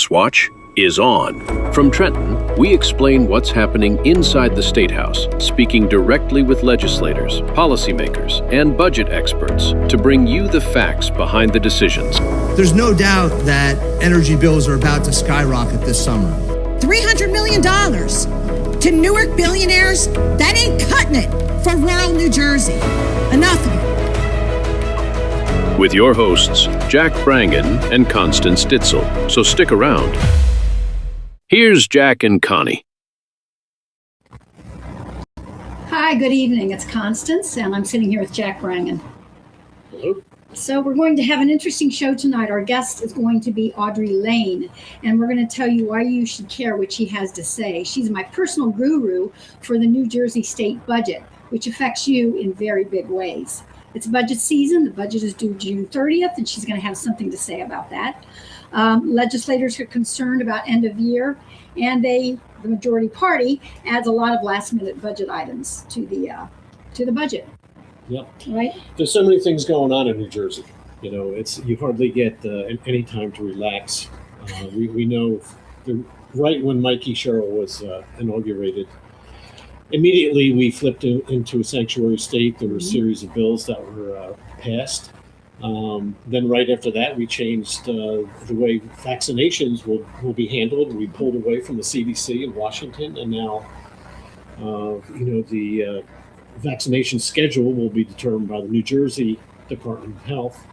Statehouse Watch is on. From Trenton, we explain what's happening inside the Statehouse, speaking directly with legislators, policymakers, and budget experts to bring you the facts behind the decisions. There's no doubt that energy bills are about to skyrocket this summer. $300 million to Newark billionaires? That ain't cutting it for rural New Jersey. Enough of it. With your hosts, Jack Brangan and Constance Ditzel. So stick around. Here's Jack and Connie. Hi, good evening. It's Constance, and I'm sitting here with Jack Brangan. Hello. So we're going to have an interesting show tonight. Our guest is going to be Audrey Lane, and we're going to tell you why you should care what she has to say. She's my personal guru for the New Jersey state budget, which affects you in very big ways. It's budget season. The budget is due June 30th, and she's going to have something to say about that. Legislators are concerned about end of year, and the majority party adds a lot of last-minute budget items to the budget. Yep. Right. There's so many things going on in New Jersey. You know, you hardly get any time to relax. We know right when Mikey Sherrill was inaugurated, immediately we flipped into a sanctuary state. There were a series of bills that were passed. Then right after that, we changed the way vaccinations will be handled. We pulled away from the CDC in Washington, and now, the vaccination schedule will be determined by the New Jersey Department of Health.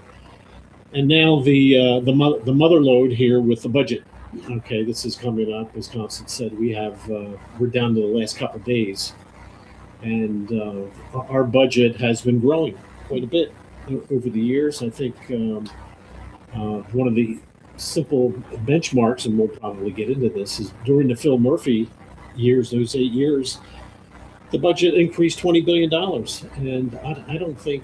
And now the mother load here with the budget. Okay, this is coming up. As Constance said, we're down to the last couple of days, and our budget has been growing quite a bit over the years. I think one of the simple benchmarks, and we'll probably get into this, is during the Phil Murphy years, those 8 years, the budget increased $20 billion. And I don't think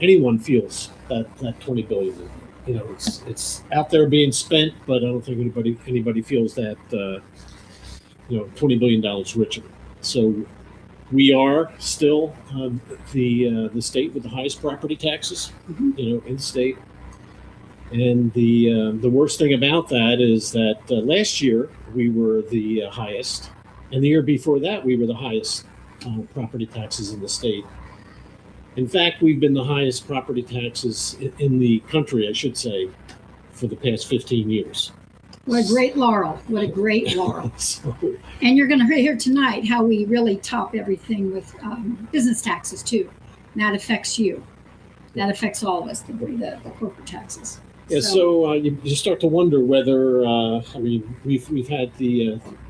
anyone feels that $20 billion. You know, it's out there being spent, but I don't think anybody feels that $20 billion richer. So we are still the state with the highest property taxes, in the state. And the worst thing about that is that last year we were the highest, and the year before that we were the highest property taxes in the state. In fact, we've been the highest property taxes in the country, I should say, for the past 15 years. What a great laurel. What a great laurel. And you're going to hear tonight how we really top everything with business taxes, too. And that affects you. That affects all of us, the corporate taxes. Yeah, so you start to wonder whether, we've had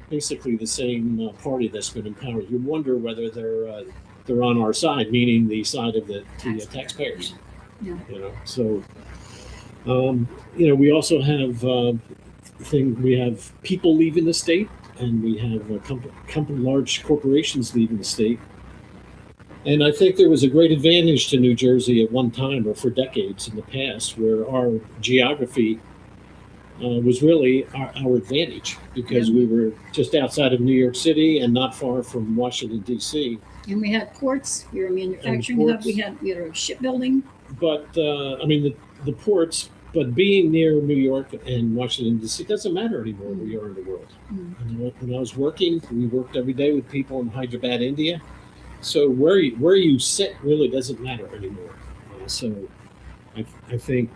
basically the same party that's been in power. You wonder whether they're on our side, meaning the side of the taxpayers. Yeah. So, we also have we have people leaving the state, and we have large corporations leaving the state. And I think there was a great advantage to New Jersey at one time, or for decades in the past, where our geography was really our advantage, because we were just outside of New York City and not far from Washington, D.C. And we had ports. We were a manufacturing hub. We had a shipbuilding. But, the ports, but being near New York and Washington, D.C. doesn't matter anymore where we are in the world. When I was working, we worked every day with people in Hyderabad, India. So where you sit really doesn't matter anymore. So I think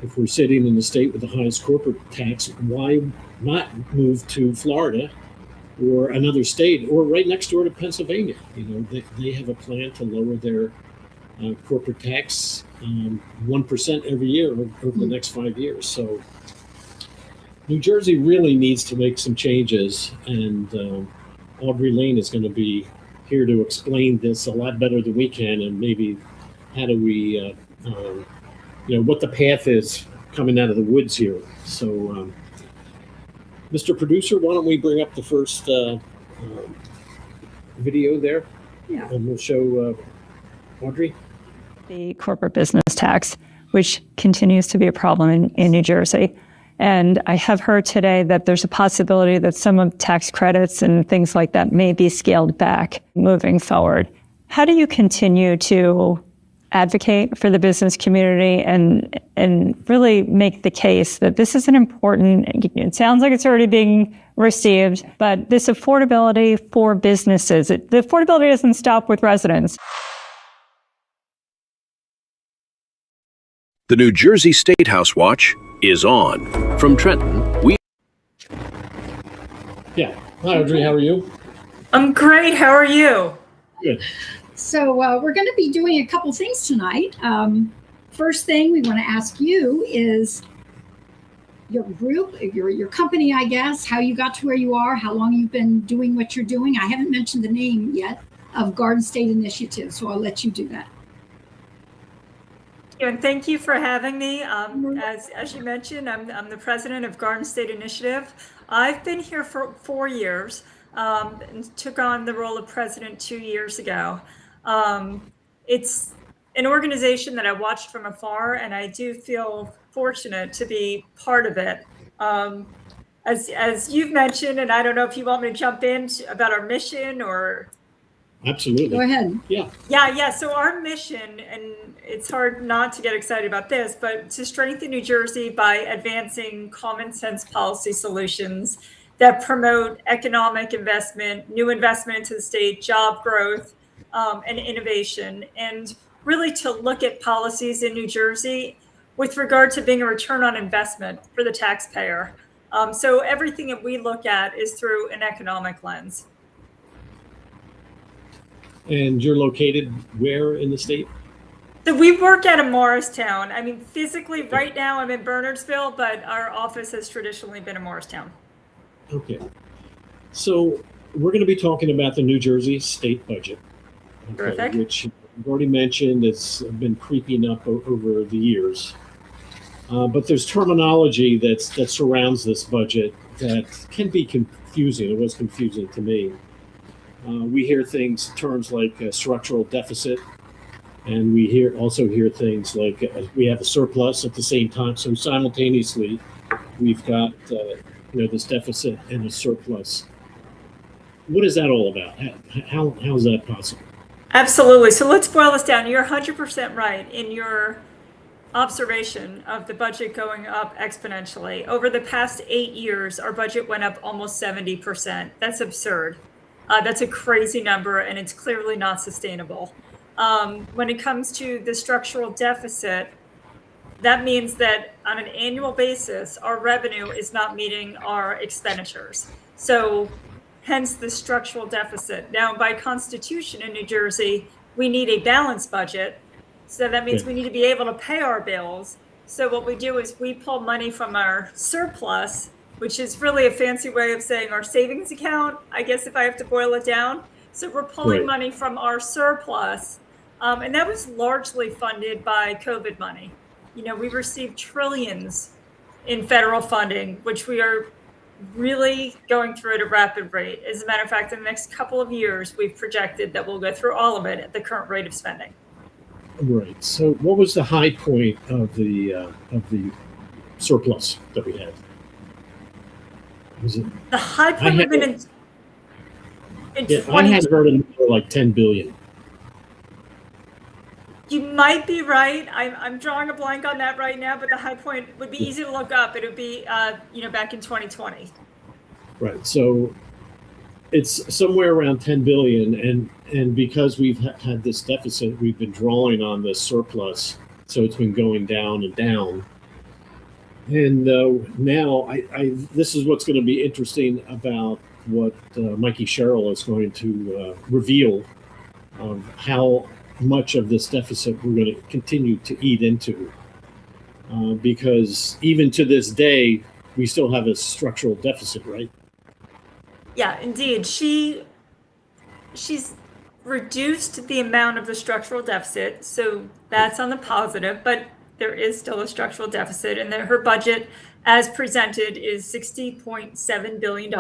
if we're sitting in the state with the highest corporate tax, why not move to Florida or another state, or right next door to Pennsylvania? They have a plan to lower their corporate tax 1% every year over the next 5 years. So New Jersey really needs to make some changes, and Audrey Lane is going to be here to explain this a lot better than we can, and maybe how do we, what the path is coming out of the woods here. So, Mr. Producer, why don't we bring up the first video there? Yeah. And we'll show Audrey. The corporate business tax, which continues to be a problem in New Jersey. And I have heard today that there's a possibility that some of tax credits and things like that may be scaled back moving forward. How do you continue to advocate for the business community and really make the case that this is an important, it sounds like it's already being received, but this affordability for businesses, the affordability doesn't stop with residents. The New Jersey Statehouse Watch is on. From Trenton, we... Yeah. Hi, Audrey. How are you? I'm great. How are you? Good. So we're going to be doing a couple things tonight. First thing we want to ask you is your group, your company, I guess, how you got to where you are, how long you've been doing what you're doing. I haven't mentioned the name yet of Garden State Initiative, so I'll let you do that. And thank you for having me. As you mentioned, I'm the president of Garden State Initiative. I've been here for 4 years and took on the role of president 2 years ago. It's an organization that I watched from afar, and I do feel fortunate to be part of it. As you've mentioned, and I don't know if you want me to jump in about our mission or... Absolutely. Go ahead. Yeah. So our mission, and it's hard not to get excited about this, but to strengthen New Jersey by advancing common sense policy solutions that promote economic investment, new investment into the state, job growth, and innovation, and really to look at policies in New Jersey with regard to being a return on investment for the taxpayer. So everything that we look at is through an economic lens. And you're located where in the state? So we work out of Morristown. I mean, physically right now I'm in Bernardsville, but our office has traditionally been in Morristown. Okay. So we're going to be talking about the New Jersey state budget, Terrific. Which you've already mentioned has been creeping up over the years. But there's terminology that surrounds this budget that can be confusing. It was confusing to me. We hear terms like structural deficit, and we also hear things like we have a surplus at the same time. So simultaneously, we've got this deficit and a surplus. What is that all about? How is that possible? Absolutely. So let's boil this down. You're 100% right in your observation of the budget going up exponentially. Over the past 8 years, our budget went up almost 70%. That's absurd. That's a crazy number, and it's clearly not sustainable. When it comes to the structural deficit, that means that on an annual basis, our revenue is not meeting our expenditures. So hence the structural deficit. Now, by Constitution in New Jersey, we need a balanced budget. So that means we need to be able to pay our bills. So what we do is we pull money from our surplus, which is really a fancy way of saying our savings account, I guess, if I have to boil it down. So we're pulling money from our surplus. And that was largely funded by COVID money. We received trillions in federal funding, which we are really going through at a rapid rate. As a matter of fact, in the next couple of years, we've projected that we'll go through all of it at the current rate of spending. Right. So what was the high point of the surplus that we had? Was it the high point would have been in 20. I had heard a number like 10 billion. You might be right. I'm drawing a blank on that right now, but the high point would be easy to look up. It would be, back in 2020. Right. So it's somewhere around 10 billion, and because we've had this deficit, we've been drawing on this surplus, so it's been going down and down. And now, this is what's going to be interesting about what Mikey Sherrill is going to reveal of how much of this deficit we're going to continue to eat into. Because even to this day, we still have a structural deficit, right? Yeah, indeed. She's reduced the amount of the structural deficit, so that's on the positive, but there is still a structural deficit, and her budget as presented is $60.7 billion.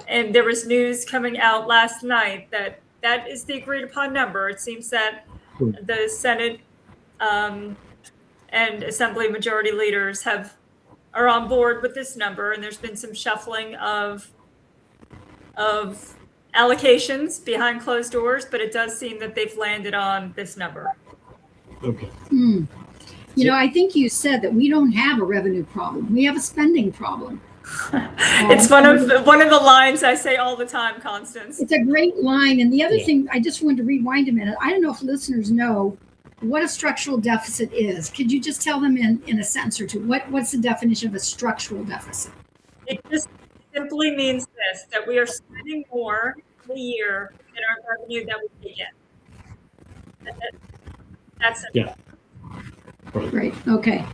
And there was news coming out last night that is the agreed upon number. It seems that the Senate and Assembly majority leaders are on board with this number, and there's been some shuffling of allocations behind closed doors, but it does seem that they've landed on this number. Okay. You know, I think you said that we don't have a revenue problem. We have a spending problem. It's one of the lines I say all the time, Constance. It's a great line. And the other Yeah. thing, I just wanted to rewind a minute. I don't know if listeners know what a structural deficit is. Could you just tell them in a sentence or two, what's the definition of a structural deficit? It just simply means this, that we are spending more in a year than our revenue that we take in. That's it. Yeah. Right. Okay.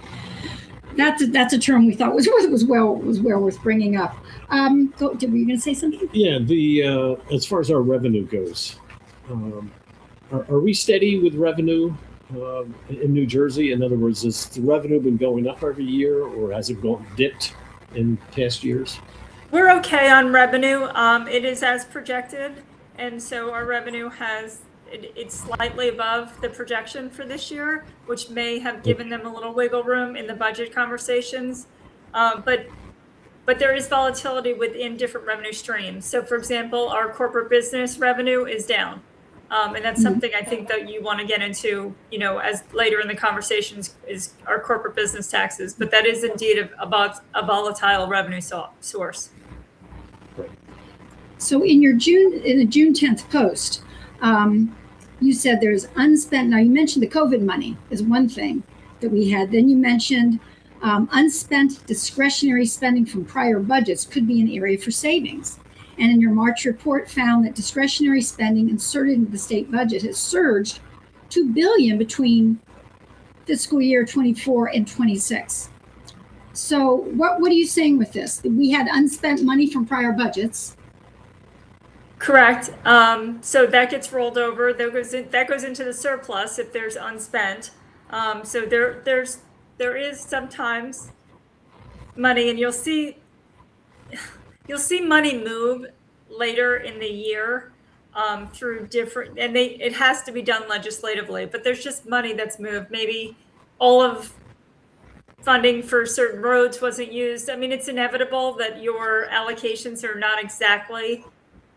That's a term we thought was well worth bringing up. Were you going to say something? Yeah. As far as our revenue goes, are we steady with revenue in New Jersey? In other words, has the revenue been going up every year, or has it dipped in past years? We're okay on revenue. It is as projected, and so our revenue it's slightly above the projection for this year, which may have given them a little wiggle room in the budget conversations. But there is volatility within different revenue streams. So, for example, our corporate business revenue is down, and that's something I think that you want to get into, as later in the conversations is our corporate business taxes. But that is indeed about a volatile revenue source. So in the June 10th post, you said there's unspent. Now you mentioned the COVID money is one thing that we had. Then you mentioned unspent discretionary spending from prior budgets could be an area for savings. And in your March report found that discretionary spending inserted into the state budget has surged $2 billion between fiscal year 24 and 26. So what are you saying with this? We had unspent money from prior budgets. Correct. So that gets rolled over. That goes into the surplus if there's unspent. So there is sometimes money, and you'll see money move later in the year through different, and it has to be done legislatively. But there's just money that's moved. Maybe all of funding for certain roads wasn't used. I mean, it's inevitable that your allocations are not exactly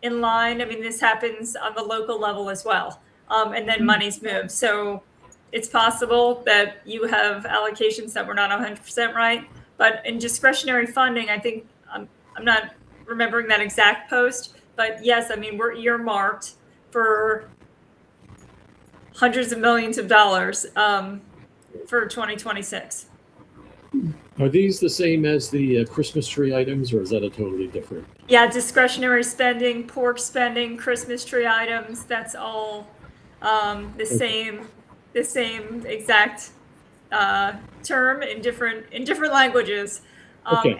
in line. I mean, this happens on the local level as well. And then money's moved. So it's possible that you have allocations that were not 100% right. But in discretionary funding, I think, I'm not remembering that exact post, but yes, I mean, we're earmarked for hundreds of millions of dollars for 2026. Are these the same as the Christmas tree items, or is that a totally different? Yeah, discretionary spending, pork spending, Christmas tree items, that's all the same exact term in different languages. Okay.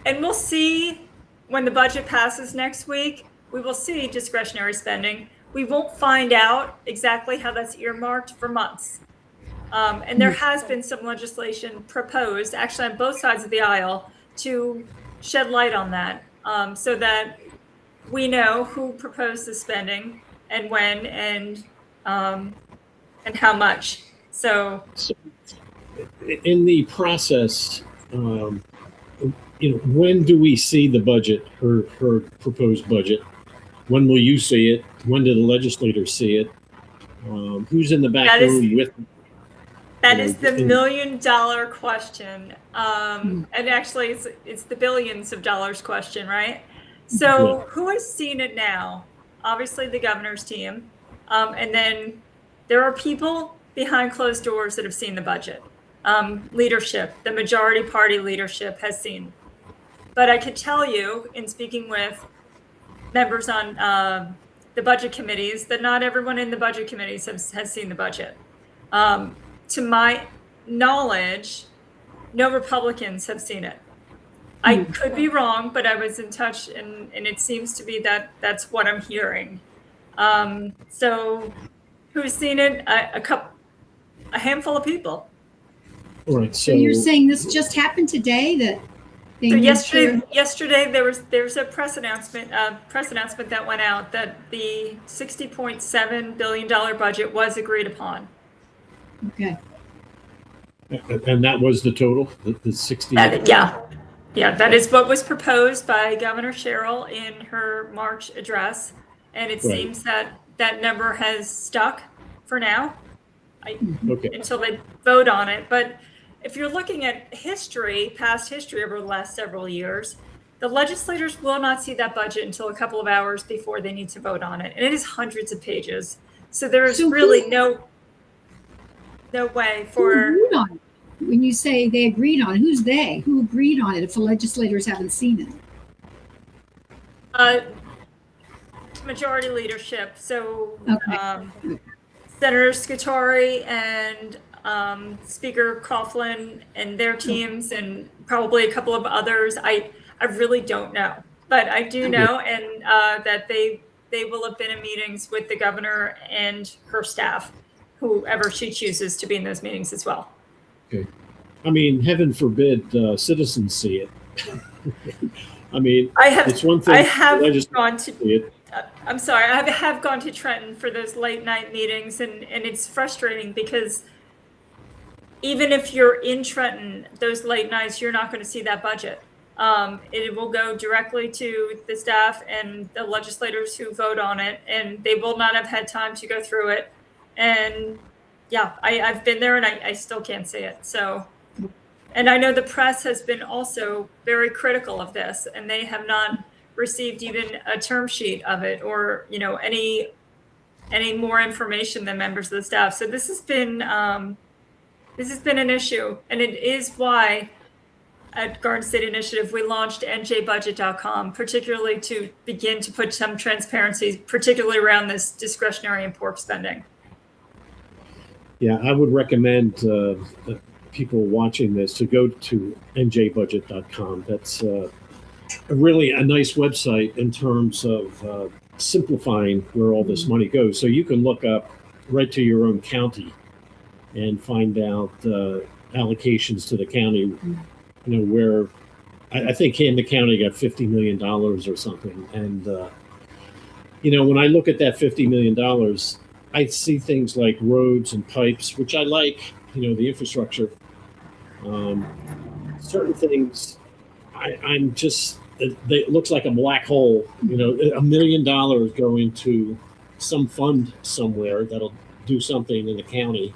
And we'll see when the budget passes next week, we will see discretionary spending. We won't find out exactly how that's earmarked for months. And there has been some legislation proposed, actually on both sides of the aisle, to shed light on that, so that we know who proposed the spending and when and how much. So in the process, when do we see the budget, her proposed budget? When will you see it? When do the legislators see it? Who's in the back room with? That is the $1 million question. And actually it's the billions of dollars question, right? So who has seen it now? Obviously the governor's team. And then there are people behind closed doors that have seen the budget. Leadership, the majority party leadership has seen. But I could tell you, in speaking with members on the budget committees, that not everyone in the budget committees has seen the budget. To my knowledge, no Republicans have seen it. I could be wrong, but I was in touch, and it seems to be that that's what I'm hearing. So who's seen it? A handful of people. All right. So you're saying this just happened today? So yesterday there's a press announcement that went out that the $60.7 billion budget was agreed upon. Okay. And that was the total, the 60? Yeah, that is what was proposed by Governor Sherrill in her March address. And it seems that number has stuck for now. Okay. until they vote on it. But if you're looking at history, past history over the last several years, the legislators will not see that budget until a couple of hours before they need to vote on it. And it is hundreds of pages. So there's really no way Who for. agreed on it? When you say they agreed on it, who's they? Who agreed on it if the legislators haven't seen it? Majority leadership. So Okay. Senator Scutari and Speaker Coughlin and their teams, and probably a couple of others. I really don't know, but I do know, and that they will have been in meetings with the governor and her staff, whoever she chooses to be in those meetings as well. Okay. I mean, heaven forbid citizens see it. I mean, it's one thing. I have gone to. See it. I'm sorry. I have gone to Trenton for those late night meetings, and it's frustrating because even if you're in Trenton, those late nights, you're not going to see that budget. It will go directly to the staff and the legislators who vote on it, and they will not have had time to go through it. And yeah, I've been there, and I still can't see it. So, and I know the press has been also very critical of this, and they have not received even a term sheet of it, or any more information than members of the staff. So this has been an issue, and it is why at Garden State Initiative we launched njbudget.com, particularly to begin to put some transparency, particularly around this discretionary and pork spending. Yeah, I would recommend people watching this to go to njbudget.com. That's really a nice website in terms of simplifying where all this money goes. So you can look up right to your own county and find out allocations to the county, where I think Camden County got $50 million or something. And, when I look at that $50 million, I see things like roads and pipes, which I like, the infrastructure. Certain things, I'm just, it looks like a black hole, $1 million going to some fund somewhere that'll do something in the county.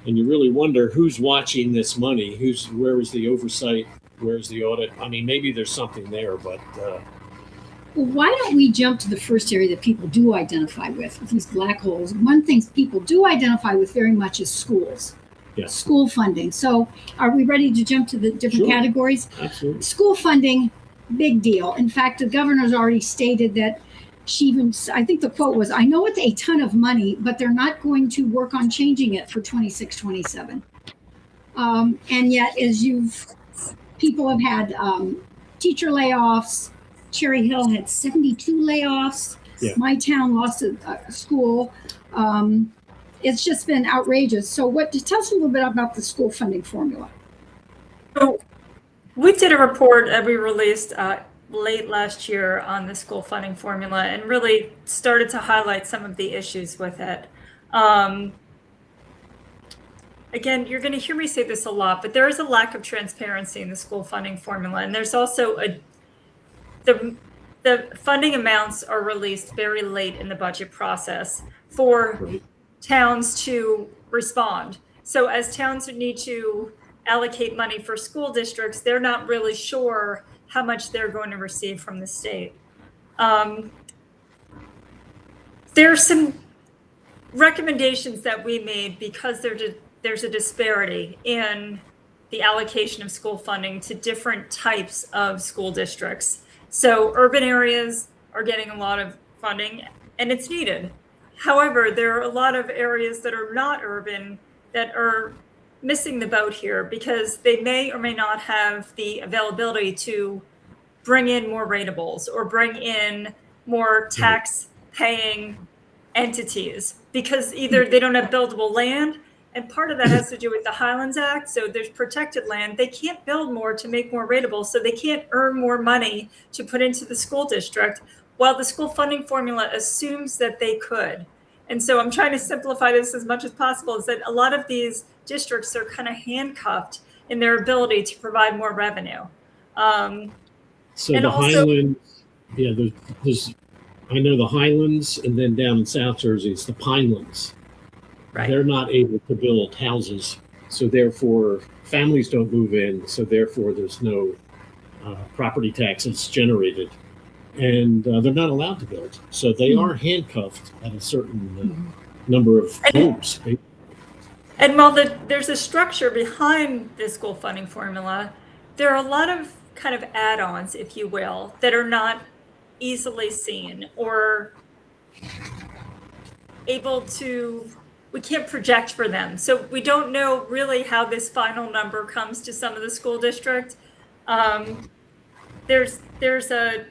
And you really wonder who's watching this money, where is the oversight, where's the audit? I mean, maybe there's something there, but. Well, why don't we jump to the first area that people do identify with these black holes? One thing people do identify with very much is schools. Yeah. School funding. So are we ready to jump to the different categories? Absolutely. School funding, big deal. In fact, the governor's already stated that I think the quote was, "I know it's a ton of money, but they're not going to work on changing it for 26, 27. And yet, people have had teacher layoffs. Cherry Hill had 72 layoffs. Yeah. My town lost a school. It's just been outrageous. So tell us a little bit about the school funding formula. So we did a report that we released late last year on the school funding formula, and really started to highlight some of the issues with it. Again, you're going to hear me say this a lot, but there is a lack of transparency in the school funding formula, and there's also the funding amounts are released very late in the budget process for towns to respond. So as towns need to allocate money for school districts, they're not really sure how much they're going to receive from the state. There's some recommendations that we made because there's a disparity in the allocation of school funding to different types of school districts. So urban areas are getting a lot of funding, and it's needed. However, there are a lot of areas that are not urban that are missing the boat here because they may or may not have the availability to bring in more rateables or bring in more tax paying entities, because either they don't have buildable land, and part of that has to do with the Highlands Act. So there's protected land. They can't build more to make more rateables, so they can't earn more money to put into the school district, while the school funding formula assumes that they could. And so I'm trying to simplify this as much as possible, is that a lot of these districts are kind of handcuffed in their ability to provide more revenue. So the Highlands, there's I know the Highlands, and then down in South Jersey, it's the Pinelands. Right. They're not able to build houses, so therefore families don't move in, so therefore there's no property taxes generated, and they're not allowed to build. So they are handcuffed at a certain number of homes. And while there's a structure behind the school funding formula, there are a lot of kind of add-ons, if you will, that are not easily seen or able to, we can't project for them. So we don't know really how this final number comes to some of the school district. There's a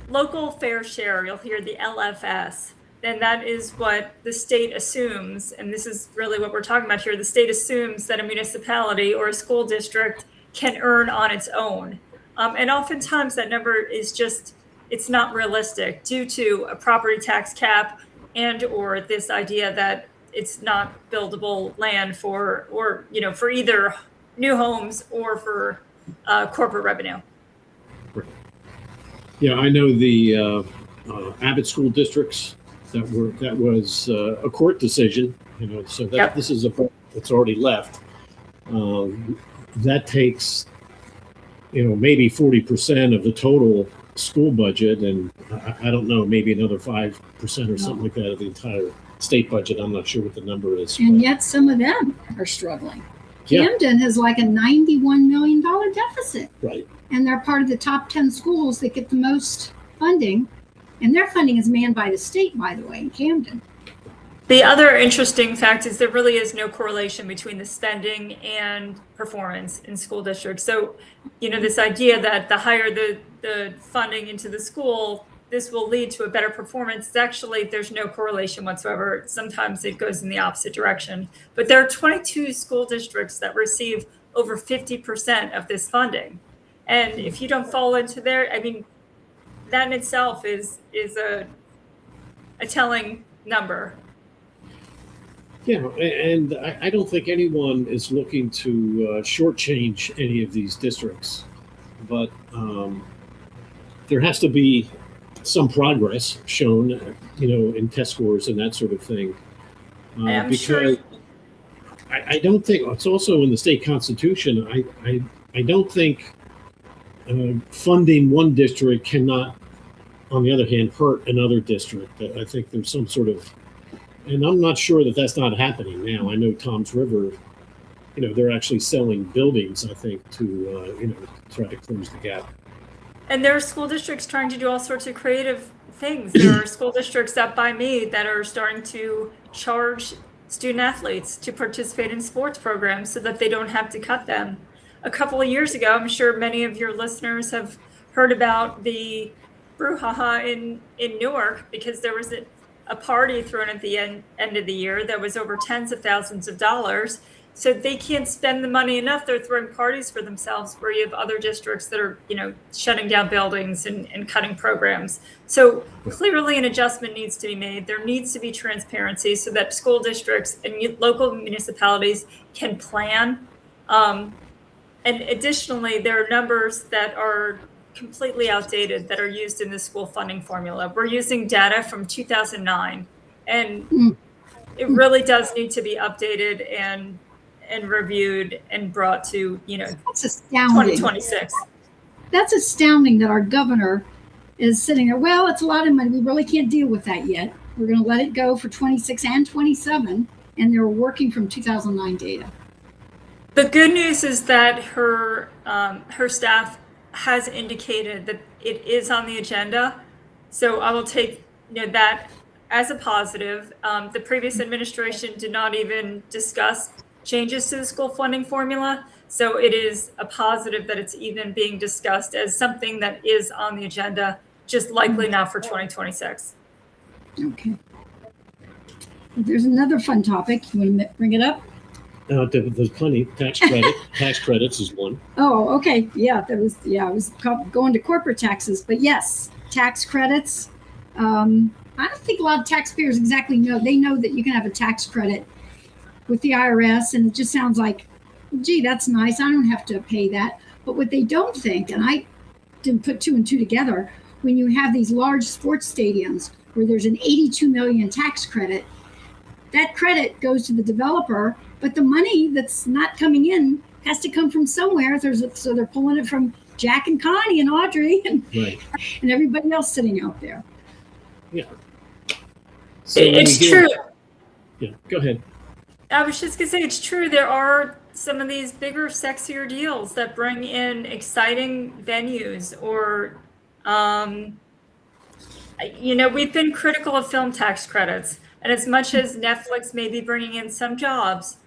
local fair share, you'll hear the LFS, and that is what the state assumes, and this is really what we're talking about here. The state assumes that a municipality or a school district can earn on its own. And oftentimes that number is just, it's not realistic due to a property tax cap and or this idea that it's not buildable land for, or, you know, for either new homes or for corporate revenue. Yeah, I know the Abbott school districts that was a court decision, you know, so that Yep. this is it's already left. That takes, you know, maybe 40% of the total school budget, and I don't know, maybe another 5% or something like that of the entire state budget. I'm not sure what the number is. And but- yet some of them are struggling. Yeah. Camden has like a $91 million deficit, Right. and they're part of the top 10 schools that get the most funding. And their funding is manned by the state, by the way, in Camden. The other interesting fact is there really is no correlation between the spending and performance in school districts. So, you know, this idea that the higher the funding into the school, this will lead to a better performance. It's actually, there's no correlation whatsoever. Sometimes it goes in the opposite direction. But there are 22 school districts that receive over 50% of this funding. And if you don't fall into there, I mean, that in itself is a telling number. Yeah, and I don't think anyone is looking to shortchange any of these districts, but there has to be some progress shown, you know, in test scores and that sort of thing. I'm Because sure. I don't think, it's also in the state constitution, I don't think funding one district cannot, on the other hand, hurt another district. I think there's some sort of, and I'm not sure that that's not happening now. I know Tom's River, you know, they're actually selling buildings, I think, to, you know, try to close the gap. And there are school districts trying to do all sorts of creative things. There are school districts up by me that are starting to charge student athletes to participate in sports programs so that they don't have to cut them. A couple of years ago, I'm sure many of your listeners have heard about the brouhaha in Newark because there was a party thrown at the end of the year that was over tens of thousands of dollars. So they can't spend the money enough. They're throwing parties for themselves where you have other districts that are, you know, shutting down buildings and cutting programs. So clearly an adjustment needs to be made. There needs to be transparency so that school districts and local municipalities can plan. And additionally, there are numbers that are completely outdated that are used in the school funding formula. We're using data from 2009, and it really does need to be updated and reviewed and brought to, you know, That's astounding. 2026. That's astounding that our governor is sitting there. Well, it's a lot of money. We really can't deal with that yet. We're going to let it go for 26 and 27, and they're working from 2009 data. The good news is that her staff has indicated that it is on the agenda. So I will take, you know, that as a positive. The previous administration did not even discuss changes to the school funding formula. So it is a positive that it's even being discussed as something that is on the agenda, just likely not for 2026. Okay. There's another fun topic. You want to bring it up? There's plenty. Tax credits is one. Oh, okay. Yeah, I was going to corporate taxes, but yes, tax credits. I don't think a lot of taxpayers exactly know. They know that you can have a tax credit with the IRS, and it just sounds like, gee, that's nice. I don't have to pay that. But what they don't think, and I didn't put two and two together, when you have these large sports stadiums where there's an 82 million tax credit, that credit goes to the developer, but the money that's not coming in has to come from somewhere. So they're pulling it from Jack and Connie and Audrey and, Right. and everybody else sitting out there. Yeah. So It's true. Yeah, go ahead. I was just gonna say, it's true. There are some of these bigger, sexier deals that bring in exciting venues or, we've been critical of film tax credits. And as much as Netflix may be bringing in some jobs,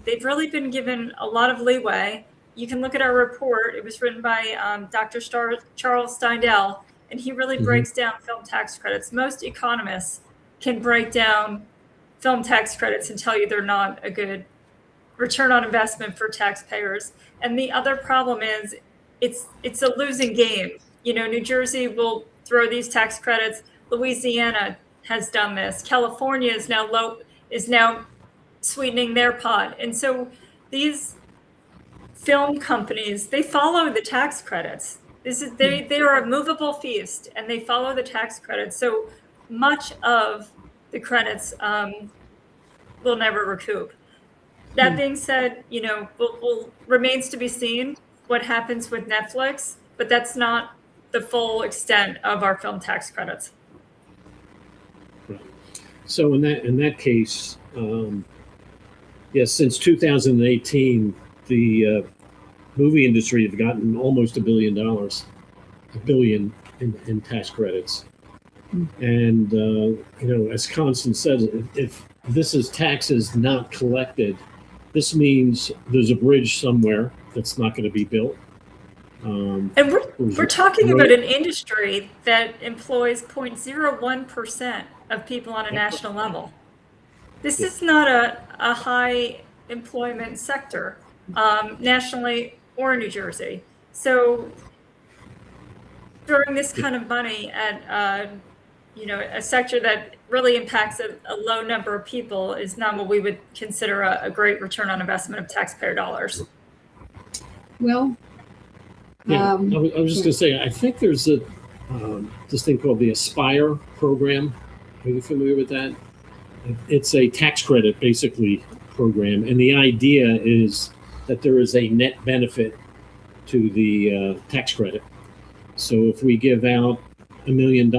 they've really been given a lot of leeway. You can look at our report. It was written by Dr. Charles Steindl, and he really breaks down film tax credits. Most economists can break down film tax credits and tell you they're not a good return on investment for taxpayers. And the other problem is it's a losing game. New Jersey will throw these tax credits. Louisiana has done this. California is now sweetening their pot. And so these film companies, they follow the tax credits. They are a movable feast, and they follow the tax credits. So much of the credits will never recoup. That being said, will remains to be seen what happens with Netflix, but that's not the full extent of our film tax credits. Right. So in that case, yes, since 2018, the movie industry have gotten almost $1 billion in tax credits. And as Constance said, if this is taxes not collected, this means there's a bridge somewhere that's not going to be built. And we're talking about an industry that employs 0.01% of people on a national level. This is not a high employment sector, nationally or New Jersey. So throwing this kind of money at a sector that really impacts a low number of people is not what we would consider a great return on investment of taxpayer dollars. Well, yeah, I was just going to say, I think there's this thing called the Aspire program. Are you familiar with that? It's a tax credit, basically, program. And the idea is that there is a net benefit to the tax credit. So if we give out $1 million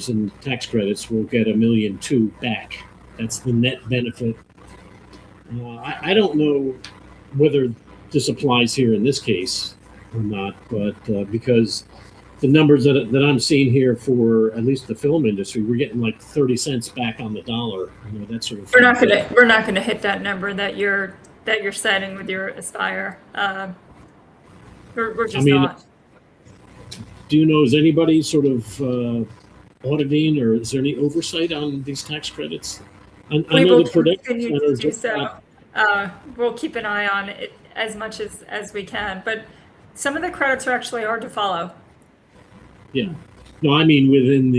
in tax credits, we'll get $1.2 million back. That's the net benefit. I don't know whether this applies here in this case or not, but because the numbers that I'm seeing here for at least the film industry, we're getting like 30 cents back on the dollar. That sort of. We're not gonna hit that number that you're setting with your Aspire. We're just not. Do you know, is anybody sort of auditing, or is there any oversight on these tax credits? I know the production centers do so. We'll keep an eye on it as much as we can, but some of the credits are actually hard to follow. Yeah, no, I mean within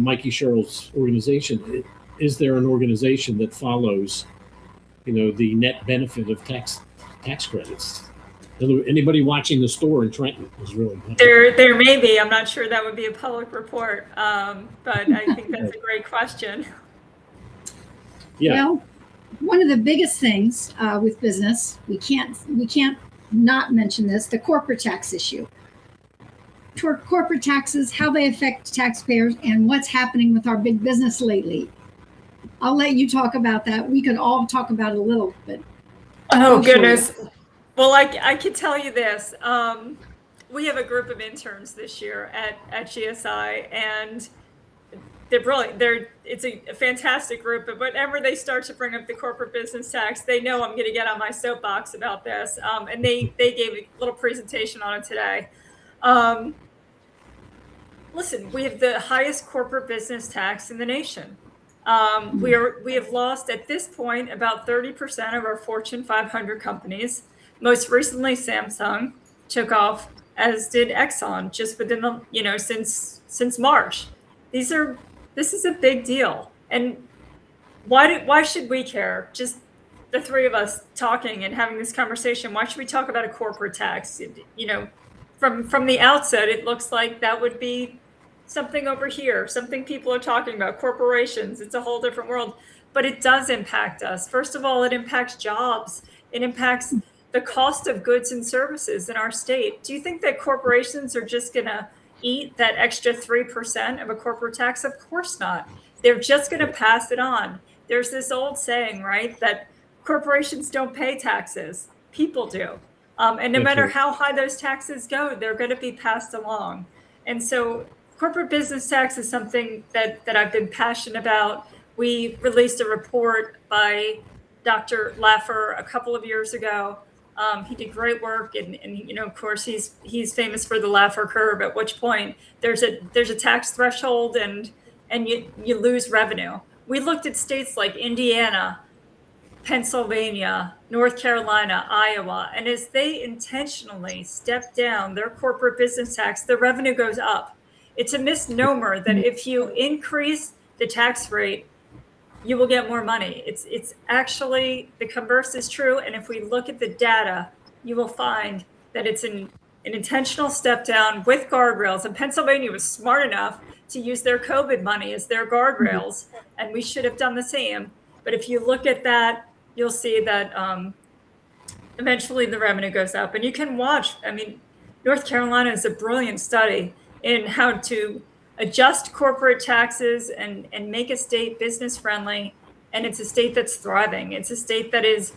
Mikey Sherrill's organization, is there an organization that follows, the net benefit of tax credits? Anybody watching the store in Trenton is really bad. There may be. I'm not sure that would be a public report, but I think that's a great question. Yeah. Well, one of the biggest things with business, we can't not mention this, the corporate tax issue. Corporate taxes, how they affect taxpayers, and what's happening with our big business lately. I'll let you talk about that. We could all talk about it a little, but oh goodness. Well, I can tell you this. We have a group of interns this year at GSI, and it's a fantastic group. But whenever they start to bring up the corporate business tax, they know I'm going to get on my soapbox about this. And they gave a little presentation on it today. Listen, we have the highest corporate business tax in the nation. We have lost at this point about 30% of our Fortune 500 companies. Most recently, Samsung took off, as did Exxon, just within the since March. This is a big deal, and why should we care? Just the three of us talking and having this conversation. Why should we talk about a corporate tax? From the outset, it looks like that would be something over here, something people are talking about, corporations. It's a whole different world, but it does impact us. First of all, it impacts jobs. It impacts the cost of goods and services in our state. Do you think that corporations are just going to eat that extra 3% of a corporate tax? Of course not. They're just going to pass it on. There's this old saying, right, that corporations don't pay taxes. People do. And no matter how high those taxes go, they're going to be passed along. And so corporate business tax is something that I've been passionate about. We released a report by Dr. Laffer a couple of years ago. He did great work, and you know, of course, he's famous for the Laffer curve. At which point there's a tax threshold, and you lose revenue. We looked at states like Indiana, Pennsylvania, North Carolina, Iowa, and as they intentionally step down their corporate business tax, the revenue goes up. It's a misnomer that if you increase the tax rate, you will get more money. It's actually the converse is true. And if we look at the data, you will find that it's an intentional step down with guardrails. And Pennsylvania was smart enough to use their COVID money as their guardrails, and we should have done the same. But if you look at that, you'll see that eventually the revenue goes up. And you can watch, I mean, North Carolina is a brilliant study in how to adjust corporate taxes and make a state business friendly. And it's a state that's thriving. It's a state that is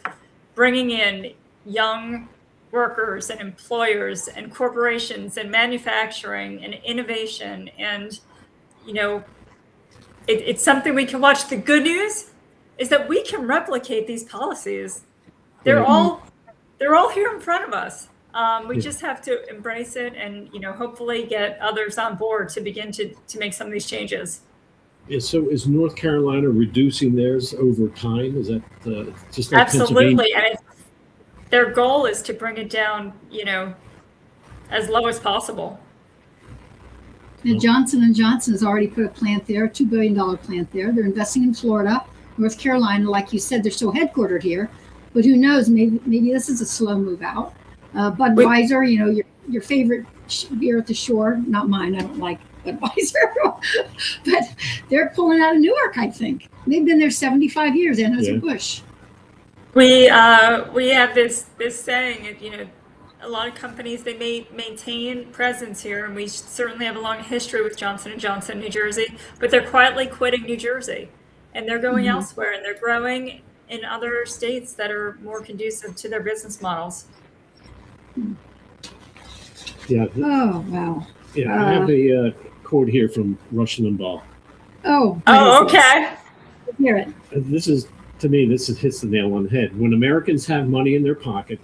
bringing in young workers and employers and corporations and manufacturing and innovation. And, you know, it's something we can watch. The good news is that we can replicate these policies. They're all here in front of us. We just have to embrace it and, you know, hopefully get others on board to begin to make some of these changes. Yeah, so is North Carolina reducing theirs over time? Is that just like Absolutely. And their goal is to bring it down, you know, as low as possible. And Johnson & Johnson has already put a plant there, a $2 billion plant there. They're investing in Florida, North Carolina. Like you said, they're still headquartered here. But who knows, maybe this is a slow move out. Budweiser, you know, your favorite beer at the shore, not mine, I don't like Budweiser, but they're pulling out of Newark, I think. They've been there 75 years, Anheuser-Busch. We have this saying, you know, a lot of companies, they may maintain presence here, and we certainly have a long history with Johnson & Johnson, New Jersey, but they're quietly quitting New Jersey, and they're going elsewhere, and they're growing in other states that are more conducive to their business models. Yeah. Oh, wow. Yeah, I have a quote here from Rush Limbaugh. Oh, okay. Hear it. This is, to me, this hits the nail on the head. When Americans have money in their pocket,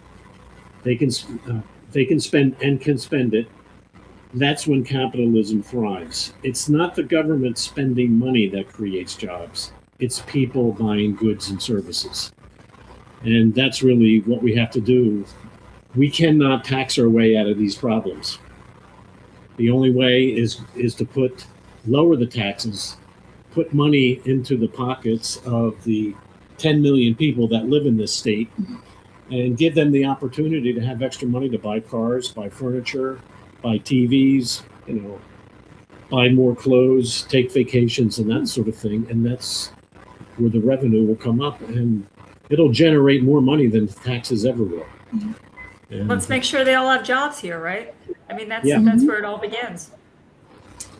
they can spend and can spend it. That's when capitalism thrives. It's not the government spending money that creates jobs. It's people buying goods and services. And that's really what we have to do. We cannot tax our way out of these problems. The only way is to lower the taxes, put money into the pockets of the 10 million people that live in this state, and give them the opportunity to have extra money to buy cars, buy furniture, buy TVs, you know, buy more clothes, take vacations, and that sort of thing. And that's where the revenue will come up, and it'll generate more money than taxes ever will. And let's make sure they all have jobs here, right? I mean, that's where it all begins.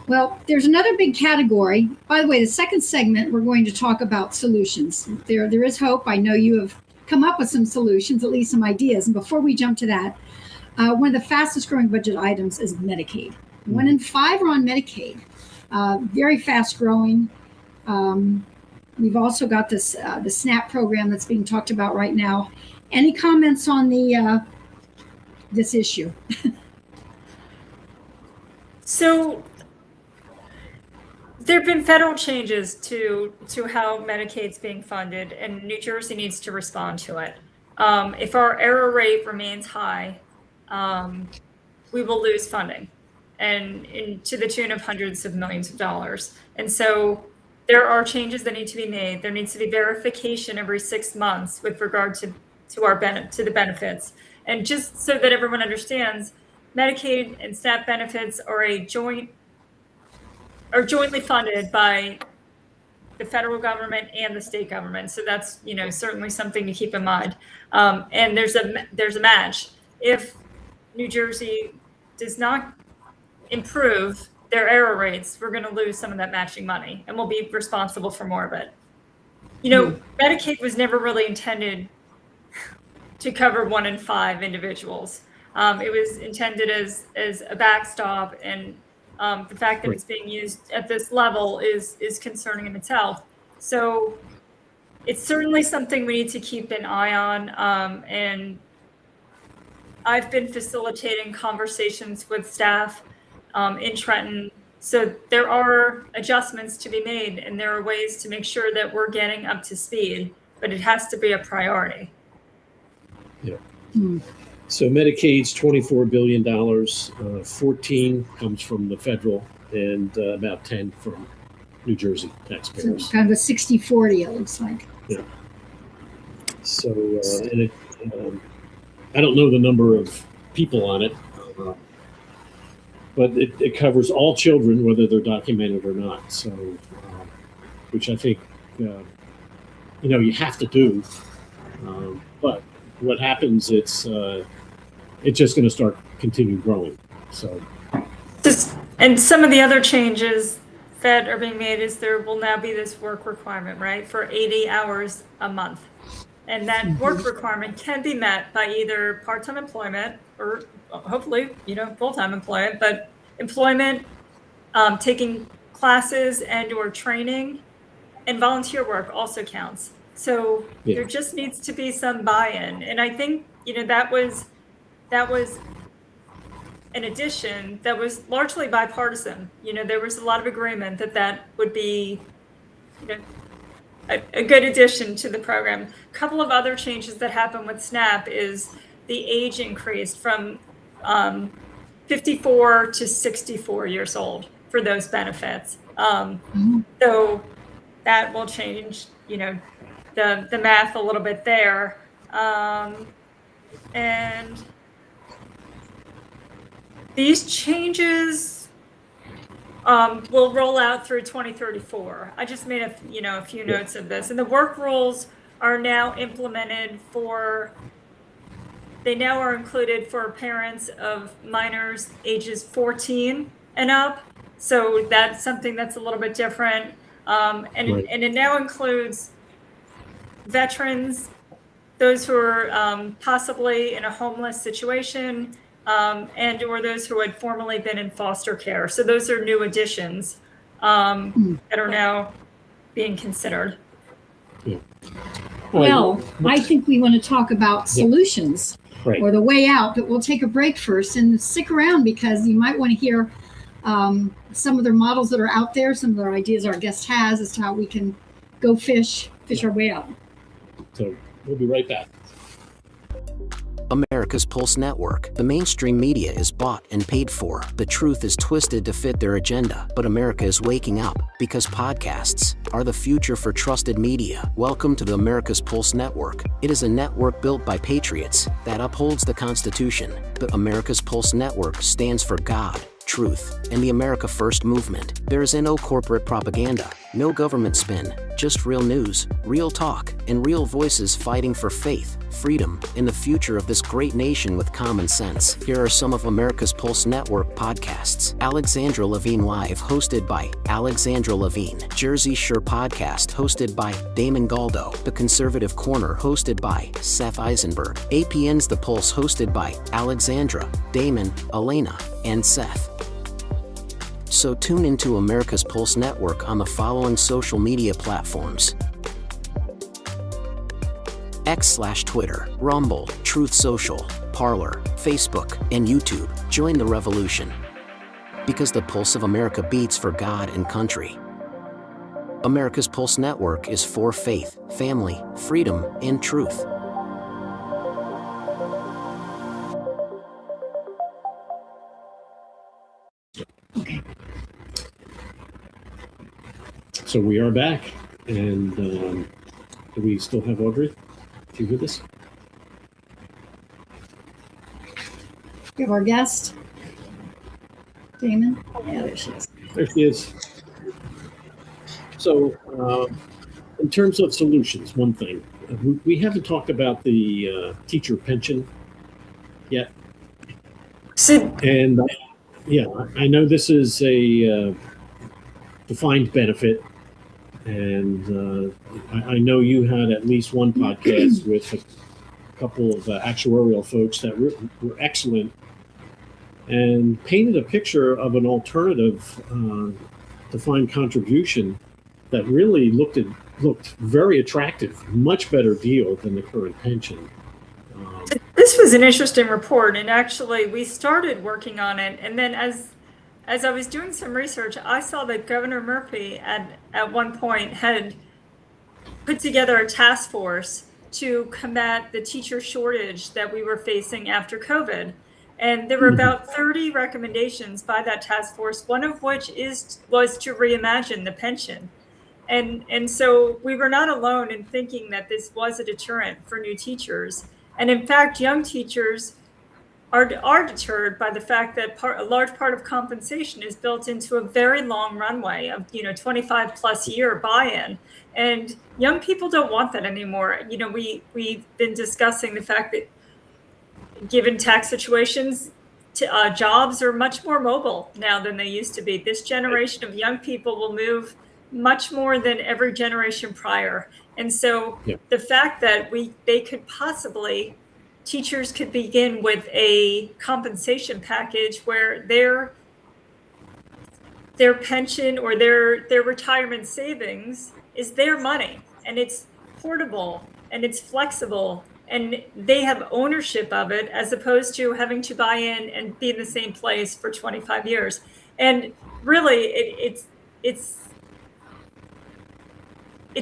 Well, there's another big category. By the way, the second segment, we're going to talk about solutions. There is hope. I know you have come up with some solutions, at least some ideas. And before we jump to that, one of the fastest growing budget items is Medicaid. 1 in 5 are on Medicaid. Very fast growing. We've also got the SNAP program that's being talked about right now. Any comments on this issue? So there have been federal changes to how Medicaid's being funded, and New Jersey needs to respond to it. If our error rate remains high, we will lose funding, and to the tune of hundreds of millions of dollars. And so there are changes that need to be made. There needs to be verification every 6 months with regard to the benefits. And just so that everyone understands, Medicaid and SNAP benefits are a joint are jointly funded by the federal government and the state government. So that's, certainly something to keep in mind. And there's a match. If New Jersey does not improve their error rates, we're going to lose some of that matching money, and we'll be responsible for more of it. Medicaid was never really intended to cover 1 in 5 individuals. It was intended as a backstop, and the fact that it's being used at this level is concerning in itself. So it's certainly something we need to keep an eye on. And I've been facilitating conversations with staff in Trenton. So there are adjustments to be made, and there are ways to make sure that we're getting up to speed, but it has to be a priority. Yeah. So Medicaid's $24 billion, 14 comes from the federal, and about 10 from New Jersey taxpayers. So kind of a 60-40, it looks like. Yeah. So, I don't know the number of people on it, but it covers all children, whether they're documented or not. So, which I think, you have to do. But what happens, it's just going to start continue growing. So, and some of the other changes that are being made is there will now be this work requirement, right, for 80 hours a month. And that work requirement can be met by either part-time employment or hopefully, full-time employment, but employment, taking classes and or training, and volunteer work also counts. So there just needs to be some buy-in. And I think, that was an addition that was largely bipartisan. There was a lot of agreement that would be, a good addition to the program. A couple of other changes that happened with SNAP is the age increased from 54 to 64 years old for those benefits. So that will change, the math a little bit there. And these changes will roll out through 2034. I just made a few notes of this, and the work rules are now implemented they now are included for parents of minors ages 14 and up. So that's something that's a little bit different. And it now includes veterans, those who are possibly in a homeless situation, and or those who had formerly been in foster care. So those are new additions that are now being considered. Yeah. Well, I think we want to talk about solutions or the way out, but we'll take a break first and stick around because you might want to hear some of their models that are out there, some of their ideas our guest has as to how we can go fish our way out. So we'll be right back. America's Pulse Network. The mainstream media is bought and paid for. The truth is twisted to fit their agenda. But America is waking up because podcasts are the future for trusted media. Welcome to the America's Pulse Network. It is a network built by patriots that upholds the Constitution. The America's Pulse Network stands for God, truth, and the America First movement. There is no corporate propaganda, no government spin, just real news, real talk, and real voices fighting for faith, freedom, and the future of this great nation with common sense. Here are some of America's Pulse Network podcasts. Alexandra Levine Live, hosted by Alexandra Levine. Jersey Shore Podcast, hosted by Damon Galdo. The Conservative Corner, hosted by Seth Eisenberg. APN's The Pulse, hosted by Alexandra, Damon, Elena, and Seth. So tune into America's Pulse Network on the following social media platforms: X/Twitter, Rumble, Truth Social, Parler, Facebook, and YouTube. Join the revolution. Because the pulse of America beats for God and country. America's Pulse Network is for faith, family, freedom, and truth. Okay. So we are back, and do we still have Audrey? You with us? We have our guest, Damon. Yeah, there she is. There she is. So, in terms of solutions, one thing, we haven't talked about the teacher pension yet. And yeah, I know this is a defined benefit, and I know you had at least one podcast with a couple of actuarial folks that were excellent and painted a picture of an alternative defined contribution that really looked very attractive, much better deal than the current pension. This was an interesting report, and actually we started working on it, and then as I was doing some research, I saw that Governor Murphy at one point had put together a task force to combat the teacher shortage that we were facing after COVID. And there were about 30 recommendations by that task force, one of which was to reimagine the pension. And so we were not alone in thinking that this was a deterrent for new teachers. And in fact, young teachers are deterred by the fact that a large part of compensation is built into a very long runway of 25 plus year buy-in, and young people don't want that anymore. We've been discussing the fact that given tax situations, jobs are much more mobile now than they used to be. This generation of young people will move much more than every generation prior, and so the fact that teachers could begin with a compensation package where their pension or their retirement savings is their money, and it's portable and it's flexible and they have ownership of it, as opposed to having to buy in and be in the same place for 25 years. And really it's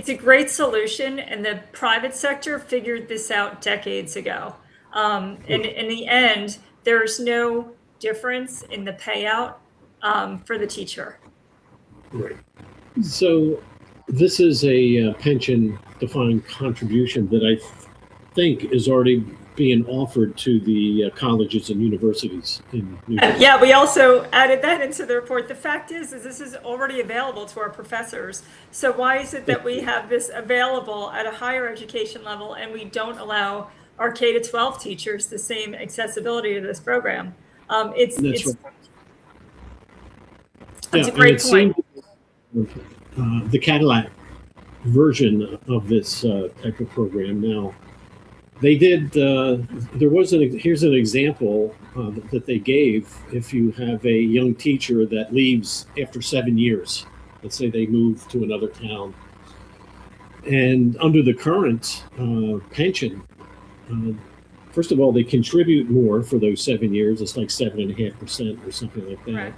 a great solution, and the private sector figured this out decades ago. And in the end, there's no difference in the payout for the teacher. Right. So this is a pension defined contribution that I think is already being offered to the colleges and universities in New Jersey. Yeah, we also added that into the report. The fact is this is already available to our professors. So why is it that we have this available at a higher education level and we don't allow our K to 12 teachers the same accessibility to this program? It's a great point. The Cadillac version of this type of program now, they did, here's an example that they gave. If you have a young teacher that leaves after 7 years, let's say they move to another town, and under the current pension, first of all, they contribute more for those 7 years. It's like 7.5% or something like that. Right.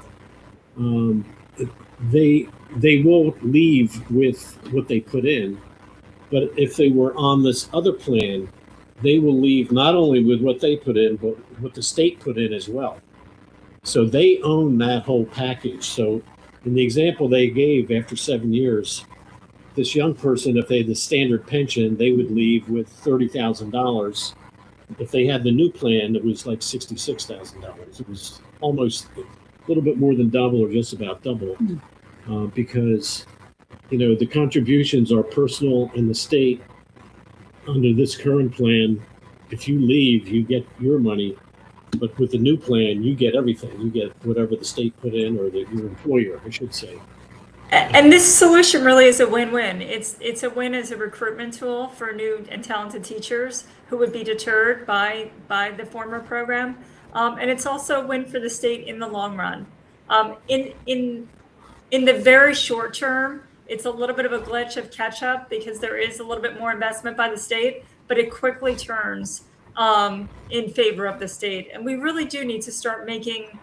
They won't leave with what they put in, but if they were on this other plan, they will leave not only with what they put in, but what the state put in as well. So they own that whole package. So in the example they gave, after 7 years, this young person, if they had the standard pension, they would leave with $30,000. If they had the new plan, it was like $66,000. It was almost a little bit more than double, or just about double, because the contributions are personal, and the state, under this current plan, if you leave, you get your money, but with the new plan, you get everything. You get whatever the state put in, or your employer, I should say. And this solution really is a win-win. It's a win as a recruitment tool for new and talented teachers who would be deterred by the former program, and it's also a win for the state in the long run. In the very short term, it's a little bit of a glitch of catch up because there is a little bit more investment by the state, but it quickly turns in favor of the state. And we really do need to start making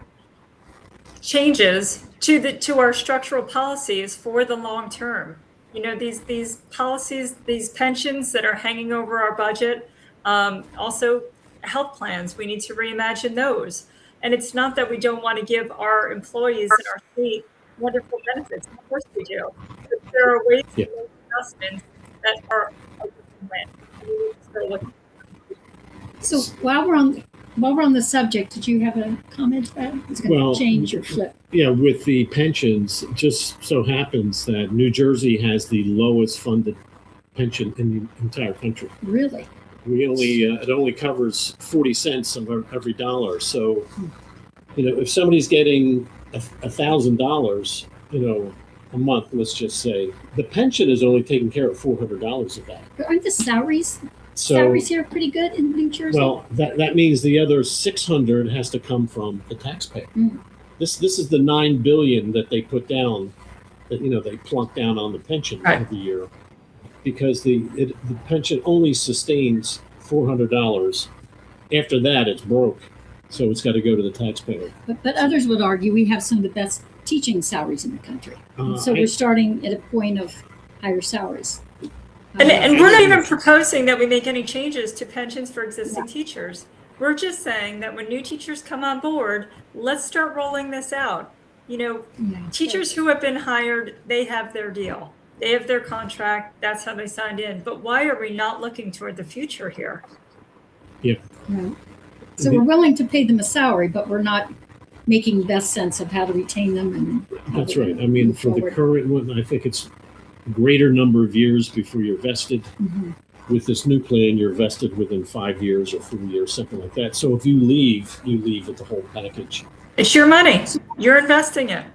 changes to our structural policies for the long term. These policies, these pensions that are hanging over our budget, also health plans, we need to reimagine those. And it's not that we don't want to give our employees in our state wonderful benefits. Of course we do. But there are ways to make adjustments that are a win. So while we're on While we're on the subject, did you have a comment to that? It's going Well, to change or flip. Yeah, with the pensions, it just so happens that New Jersey has the lowest funded pension in the entire country. Really? We only it only covers 40 cents of every dollar. So, if somebody's getting $1,000, a month, let's just say, the pension is only taking care of $400 of that. But aren't the salaries So, here pretty good in New Jersey? well, that means the other 600 has to come from the taxpayer. Mm. This is the $9 billion that they put down, that they plunk down on the pension Right. every year, because the pension only sustains $400. After that, it's broke, so it's got to go to the taxpayer. But others would argue we have some of the best teaching salaries in the country. So I- we're starting at a point of higher salaries. And we're not even proposing that we make any changes to pensions for existing teachers. We're just saying that when new teachers come on board, let's start rolling this out. Teachers who have been hired, they have their deal. They have their contract. That's how they signed in. But why are we not looking toward the future here? Yeah. Right. So we're willing to pay them a salary, but we're not making best sense of how to retain them. And how That's to right. I mean, move for the forward. current one, I think it's a greater number of years before you're vested. Mhm. With this new plan, you're vested within 5 years or 4 years, something like that. So if you leave with the whole package. It's your money. You're investing it.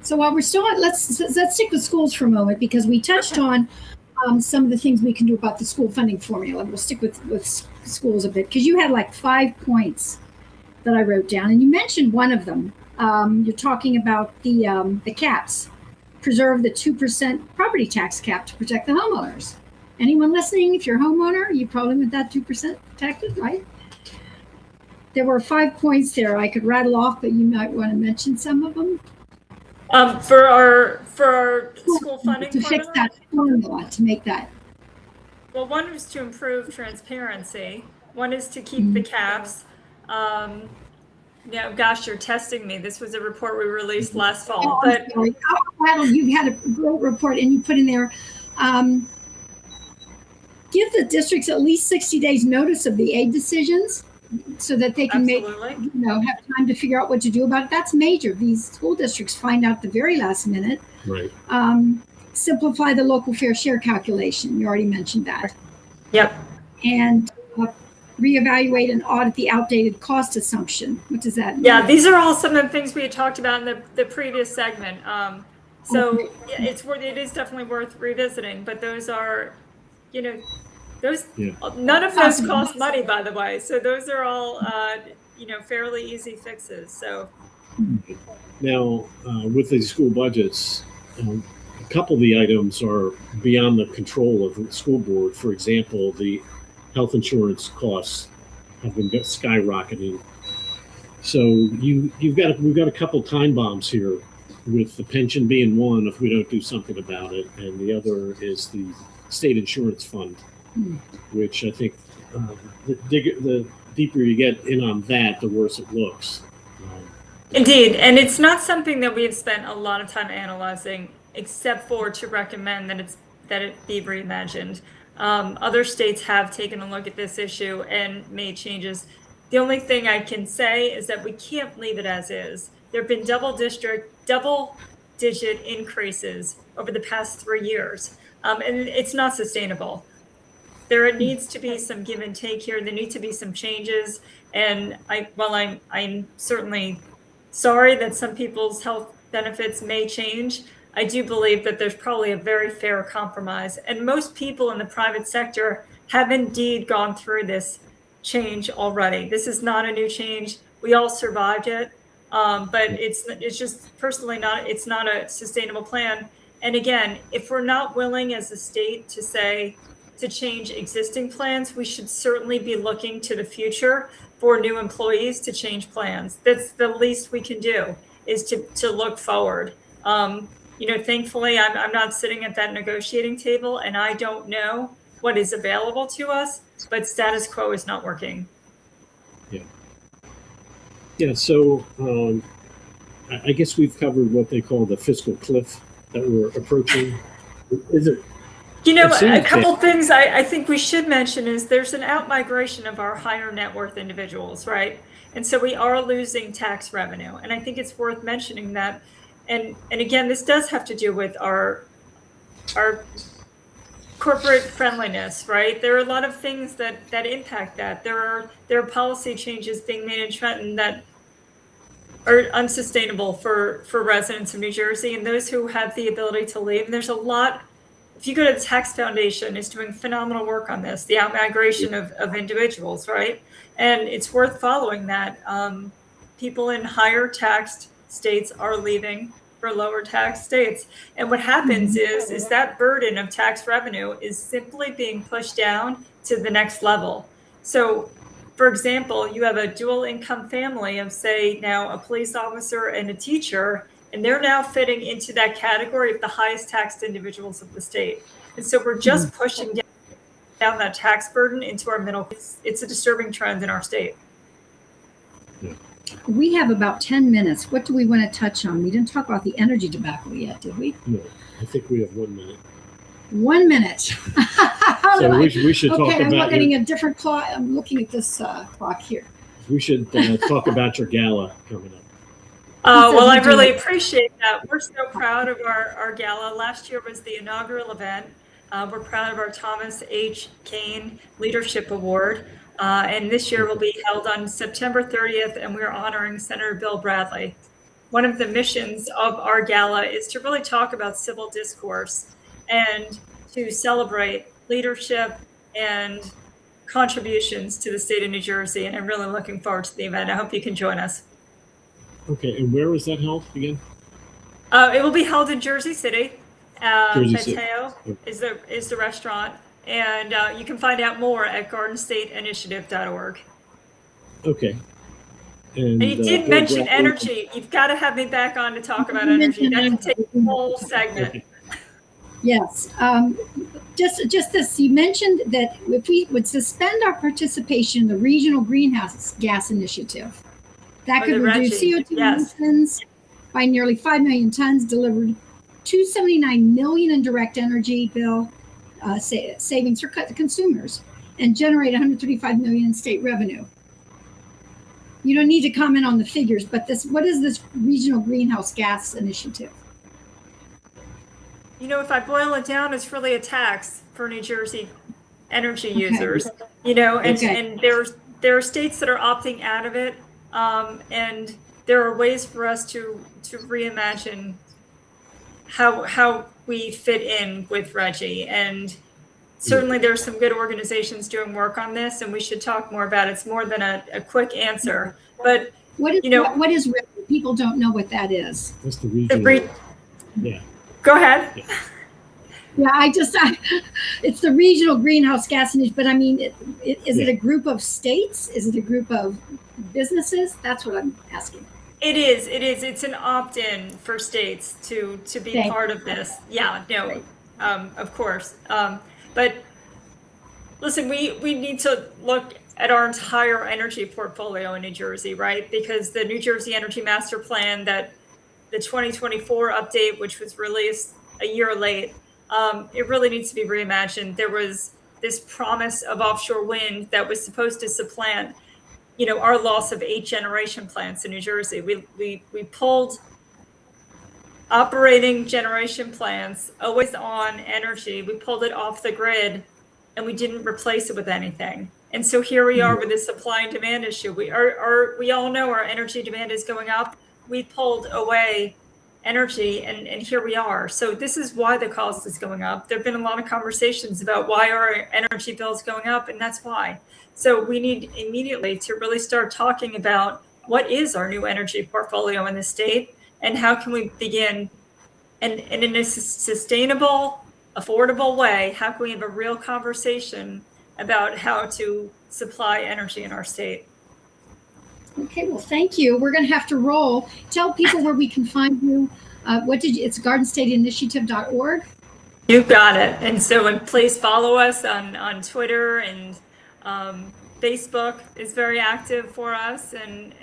So while we're still on, let's stick with schools for a moment, because we touched on some of the things we can do about the school funding formula. We'll stick with schools a bit, because you had like 5 points that I wrote down, and you mentioned one of them. You're talking about the caps. Preserve the 2% property tax cap to protect the homeowners. Anyone listening, if you're a homeowner, you probably want that 2% protected, right? There were 5 points there I could rattle off, but you might want to mention some of them. For our school funding To fix formula? that formula, to make that. Well, one is to improve transparency. One is to keep the caps. Gosh, you're testing me. This was a report we released last fall, but Well, you had a great report, and you put in there, give the districts at least 60 days notice of the aid decisions, so that they can absolutely. have time to figure out what to do about it. That's major. These school districts find out the very last minute. Right. Simplify the local fair share calculation. You already mentioned that. Yep. And reevaluate and audit the outdated cost assumption. What does that mean? Yeah, these are all some of the things we had talked about in the previous segment. So yeah, it is definitely worth revisiting, but those are, none of those cost money, by the way. So those are all, fairly easy fixes. So Now, with these school budgets, a couple of the items are beyond the control of the school board. For example, the health insurance costs have been skyrocketing. So we've got a couple time bombs here, with the pension being one if we don't do something about it, and the other is the state insurance fund, which I think the deeper you get in on that, the worse it looks. indeed, and it's not something that we've spent a lot of time analyzing, except for to recommend that it be reimagined. Other states have taken a look at this issue and made changes. The only thing I can say is that we can't leave it as is. There have been double-digit increases over the past 3 years, and it's not sustainable. There needs to be some give and take here. There need to be some changes, and I'm certainly sorry that some people's health benefits may change. I do believe that there's probably a very fair compromise, and most people in the private sector have indeed gone through this change already. This is not a new change. We all survived it, but it's just personally it's not a sustainable plan. And again, if we're not willing as a state to change existing plans, we should certainly be looking to the future for new employees to change plans. That's the least we can do, is to look forward. Thankfully, I'm not sitting at that negotiating table, and I don't know what is available to us, but status quo is not working. Yeah. So I guess we've covered what they call the fiscal cliff that we're approaching. You know, It seems a couple that- things I think we should mention is there's an outmigration of our higher net worth individuals, right? And so we are losing tax revenue. And I think it's worth mentioning that. And again, this does have to do with our corporate friendliness, right? There are a lot of things that impact that. There are policy changes being made in Trenton that are unsustainable for residents of New Jersey and those who have the ability to leave. And there's a lot. If you go to the Tax Foundation, is doing phenomenal work on this, the outmigration of individuals, right? And it's worth following that. People in higher taxed states are leaving for lower tax states. And what happens is that burden of tax revenue is simply being pushed down to the next level. So, for example, you have a dual income family of, say, now a police officer and a teacher, and they're now fitting into that category of the highest taxed individuals of the state. And so we're just pushing down that tax burden into our middle. It's a disturbing trend in our state. We have about 10 minutes. What do we want to touch on? We didn't talk about the energy debacle yet, did we? No, I think we have 1 minute. 1 minute. So we should talk Okay, I'm about looking at a different clock. I'm looking at this clock here. we should talk about your gala coming up. Well, I really appreciate that. We're so proud of our gala. Last year was the inaugural event. We're proud of our Thomas H. Kane Leadership Award. And this year will be held on September 30th, and we're honoring Senator Bill Bradley. One of the missions of our gala is to really talk about civil discourse and to celebrate leadership and contributions to the state of New Jersey. And I'm really looking forward to the event. I hope you can join us. Okay, and where was that held again? It will be held in Jersey City. Jersey City. Mateo is the restaurant. And you can find out more at gardenstateinitiative.org. Okay. And you did mention energy. You've got to have me back on to talk about energy. That can take a whole segment. Okay. Yes. Just this, you mentioned that if we would suspend our participation in the Regional Greenhouse Gas Initiative, that Or could the reduce RGGI, CO2 yes. emissions by nearly 5 million tons, delivered 279 million in direct energy bill savings for consumers, and generate 135 million in state revenue. You don't need to comment on the figures, but what is this Regional Greenhouse Gas Initiative? You know, if I boil it down, it's really a tax for New Jersey energy users. You know, and there are states that are opting out of it, and there are ways for us to reimagine how we fit in with RGGI. And certainly there's some good organizations doing work on this, and we should talk more about it. It's more than a quick answer. But what is RGGI? People don't know what that is. That's the regional. Yeah. Go ahead. Yeah, it's the Regional Greenhouse Gas Initiative, but I mean, is it a group of states? Is it a group of businesses? That's what I'm asking. It is. It's an opt-in for states to be part of this. Yeah, no, Right. Of course. But listen, we need to look at our entire energy portfolio in New Jersey, right? Because the New Jersey Energy Master Plan, that the 2024 update, which was released a year late, it really needs to be reimagined. There was this promise of offshore wind that was supposed to supplant, you know, our loss of 8 generation plants in New Jersey. We pulled operating generation plants, always on energy. We pulled it off the grid, and we didn't replace it with anything. And so here we are with this supply and demand issue. We all know our energy demand is going up. We pulled away energy, and here we are. So this is why the cost is going up. There have been a lot of conversations about why our energy bill is going up, and that's why. So we need immediately to really start talking about what is our new energy portfolio in the state, and how can we begin, and in a sustainable, affordable way, how can we have a real conversation about how to supply energy in our state? Okay, well, thank you. We're going to have to roll. Tell people where we can find you. It's gardenstateinitiative.org. You got it. And so please follow us on Twitter, and Facebook is very active for us, and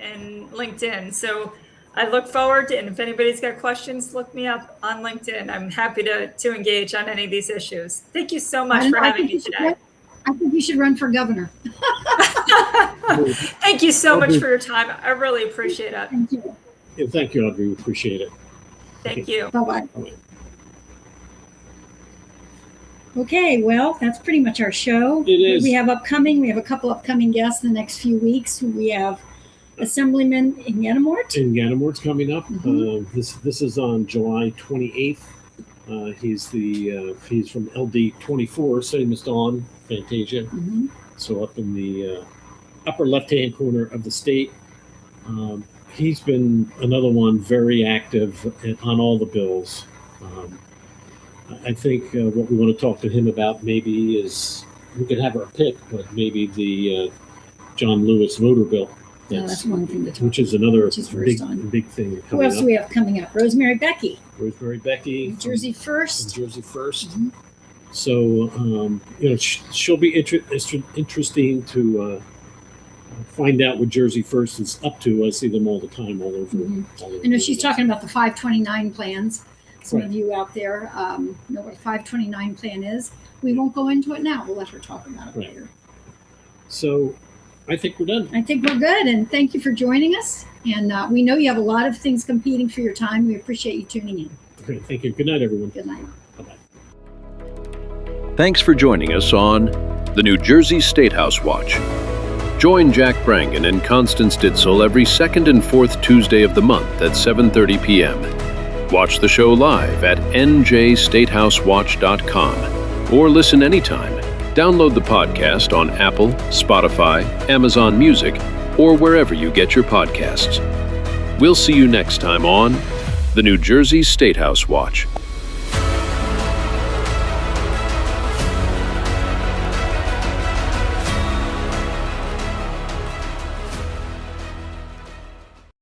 LinkedIn. So I look forward to, and if anybody's got questions, look me up on LinkedIn. I'm happy to engage on any of these issues. Thank you so much for having me today. I think you should run for governor. Thank you so much for your time. I really appreciate it. Thank you. Yeah, thank you, Audrey. We appreciate it. Thank you. Bye-bye. Okay, well, that's pretty much our show. It is. We have upcoming, we have a couple upcoming guests in the next few weeks. We have Assemblyman Yanamort. And Ganamort's coming up. Mm-hmm. This is on July 28th. He's from LD 24, same as Dawn Fantasia. Mm-hmm. So up in the upper left-hand corner of the state. He's been another one very active on all the bills. I think what we want to talk to him about maybe is, we could have our pick, but maybe the John Lewis voter bill. That's one thing to talk Which is another Which is first on. big thing Who coming else do up. we have coming up? Rosemary Becky, Rosemary Becky. New Jersey First. New Jersey First. Mhm. So, she'll be interesting to find out what Jersey First is up to. I see them all the time, all over. Mhm. All over I know she's the- talking about the 529 plans. Some of Right. you out there know what a 529 plan is. We won't go into it now. We'll let her talk about it Right. later. So, I think we're done. I think we're good, and thank you for joining us. And we know you have a lot of things competing for your time. We appreciate you tuning in. Okay, thank you. Good night, everyone. Good night. Bye-bye. Thanks for joining us on the New Jersey Statehouse Watch. Join Jack Brangan and Constance Ditzel every second and fourth Tuesday of the month at 7:30 p.m. Watch the show live at njstatehousewatch.com or listen anytime. Download the podcast on Apple, Spotify, Amazon Music, or wherever you get your podcasts. We'll see you next time on the New Jersey Statehouse Watch.